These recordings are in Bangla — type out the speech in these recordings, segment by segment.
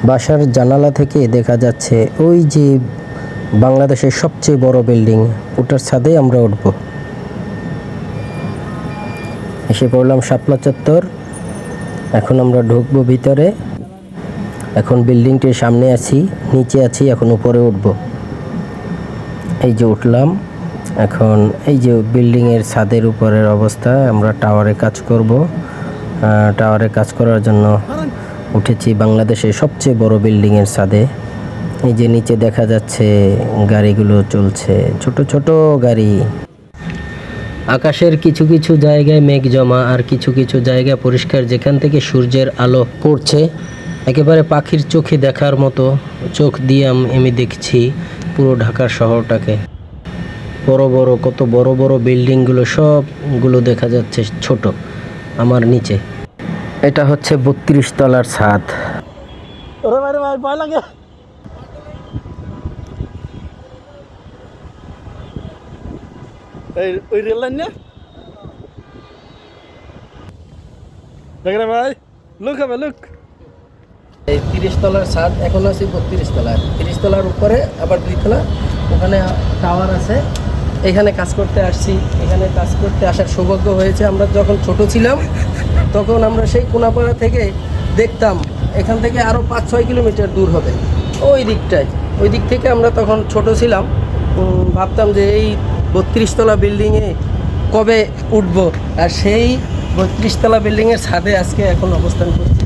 বাসার জানালা থেকে দেখা যাচ্ছে ওই যে বাংলাদেশের সবচেয়ে বড় বিল্ডিং, ওটার ছাদে আমরা উঠব। এসে পড়লাম শাপলা চত্বর। এখন আমরা ঢুকবো ভিতরে। এখন বিল্ডিংটির সামনে আছি, নিচে আছি, এখন উপরে উঠব। এই যে উঠলাম। এখন এই যে বিল্ডিংয়ের ছাদের উপরের অবস্থা, আমরা টাওয়ারে কাজ করব। টাওয়ারে কাজ করার জন্য উঠেছি বাংলাদেশের সবচেয়ে বড় বিল্ডিংয়ের ছাদে। এই যে নিচে দেখা যাচ্ছে গাড়িগুলো চলছে, ছোট ছোট গাড়ি। আকাশের কিছু কিছু জায়গায় মেঘ জমা, আর কিছু কিছু জায়গা পরিষ্কার, যেখান থেকে সূর্যের আলো পড়ছে। একেবারে পাখির চোখে দেখার মতো চোখ দিয়ে আমি দেখছি পুরো ঢাকা শহরটাকে। বড় বড়, কত বড় বড় বিল্ডিংগুলো, সবগুলো দেখা যাচ্ছে ছোট আমার নিচে। এটা হচ্ছে 32 তলার ছাদ। ওই রেল লাইন না দেখ রে ভাই, লুক হবে লুক। এই 30 তলার ছাদ, এখন আছি 32 তলায়। 30 তলার উপরে আবার 2 তলা, ওখানে টাওয়ার আছে। এখানে কাজ করতে আসছি। এখানে কাজ করতে আসার সৌভাগ্য হয়েছে। আমরা যখন ছোট ছিলাম তখন আমরা সেই কোনাপাড়া থেকে দেখতাম, এখান থেকে আরও 5-6 কিলোমিটার দূর হবে ওই দিকটায়। ওই দিক থেকে আমরা তখন ছোট ছিলাম, ভাবতাম যে এই 32 তলা বিল্ডিংয়ে কবে উঠবো। আর সেই 32 তলা বিল্ডিংয়ের ছাদে আজকে এখন অবস্থান করছি।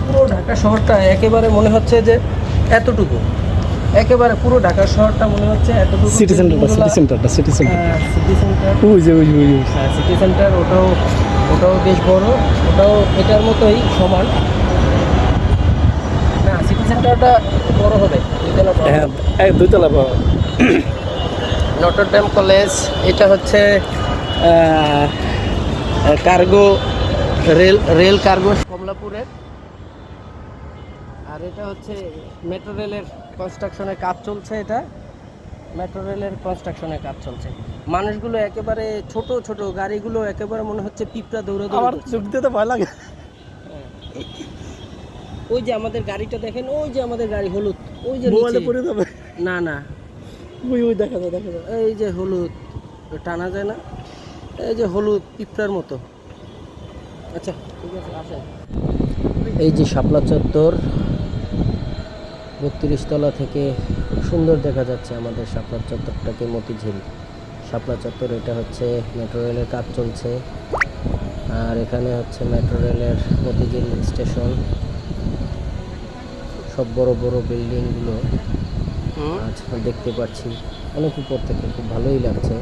পুরো ঢাকা শহরটা একেবারে মনে হচ্ছে যে এতটুকু, একেবারে পুরো ঢাকা শহরটা মনে হচ্ছে এতটুকু। সিটি সেন্টার সিটি সেন্টার, ওই যে হ্যাঁ সিটি সেন্টার, ওটাও বেশ বড়, ওটাও এটার মতোই সমান। না, সিটি সেন্টারটা বড় হবে, হ্যাঁ 2 তলা বড়। নটর ডেম কলেজ, এটা হচ্ছে কার্গো রেল কার্গো কমলাপুরের। আর এটা হচ্ছে মেট্রো রেলের কনস্ট্রাকশনের কাজ চলছে। এটা মেট্রো রেলের কনস্ট্রাকশনের কাজ চলছে। মানুষগুলো একেবারে ছোট ছোট, গাড়িগুলো একেবারে মনে হচ্ছে পিঁপড়া দৌড়াদৌড়ি আমার করছে। চোখ দিয়ে তো ভয় লাগে। ওই যে আমাদের গাড়িটা দেখেন, ওই যে আমাদের গাড়ি হলুদ, ওই যে মোবাইলে নিচে। পড়ে যাবে। না না, ওই দেখা যায় এই যে হলুদ, টানা যায় না, এই যে হলুদ পিঁপড়ার মতো। আচ্ছা ঠিক আছে, আসেন। এই যে শাপলা চত্বর, 32 তলা থেকে খুব সুন্দর দেখা যাচ্ছে আমাদের শাপলা চত্বরটাকে। মতিঝিল শাপলা চত্বর, এটা হচ্ছে মেট্রো রেলের কাজ চলছে। আর এখানে হচ্ছে মেট্রো রেলের মতিঝিল স্টেশন। সব বড় বড় বিল্ডিংগুলো আজ দেখতে পাচ্ছি অনেক উপর থেকে, খুব ভালোই লাগছে।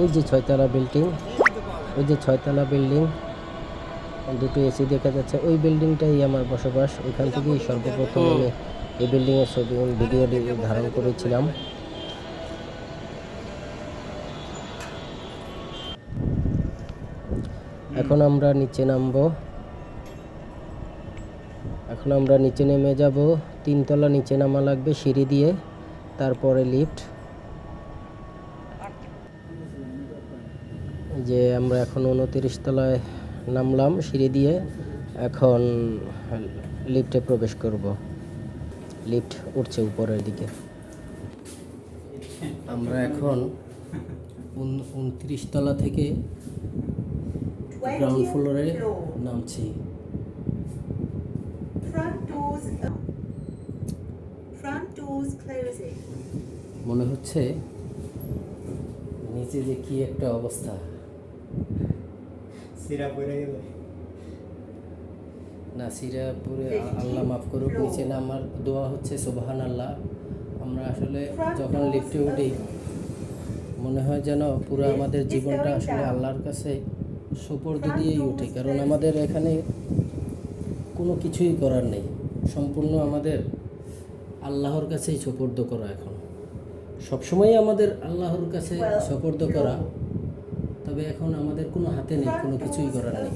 ওই যে 6 তলা বিল্ডিং, ওই যে 6 তলা বিল্ডিং, দুটো এসি দেখা যাচ্ছে। ওই বিল্ডিংটাই আমার বসবাস। ওইখান থেকেই সর্বপ্রথম আমি এই বিল্ডিংয়ের ছবি ভিডিও ধারণ করেছিলাম। এখন আমরা নিচে নামবো। এখন আমরা নিচে নেমে যাব। 3 তলা নিচে নামা লাগবে সিঁড়ি দিয়ে, তারপরে লিফট। যে আমরা এখন 29 তলায় নামলাম সিঁড়ি দিয়ে, এখন লিফটে প্রবেশ করব। লিফট উঠছে উপরের দিকে। আমরা এখন 29 তলা থেকে গ্রাউন্ড ফ্লোরে নামছি। মনে হচ্ছে নিচে যে কি একটা অবস্থা। না সিরাপুরে আল্লাহ মাফ করুক, নিচে নামার দোয়া হচ্ছে সুবহান আল্লাহ। আমরা আসলে যখন লিফটে উঠি মনে হয় যেন পুরো আমাদের জীবনটা আসলে আল্লাহর কাছে সুপর্দ দিয়েই উঠে, কারণ আমাদের এখানে কোনো কিছুই করার নেই, সম্পূর্ণ আমাদের আল্লাহর কাছেই সুপর্দ করা। এখন সবসময়ই আমাদের আল্লাহর কাছে সুপর্দ করা, তবে এখন আমাদের কোনো হাতে নেই, কোনো কিছুই করার নেই।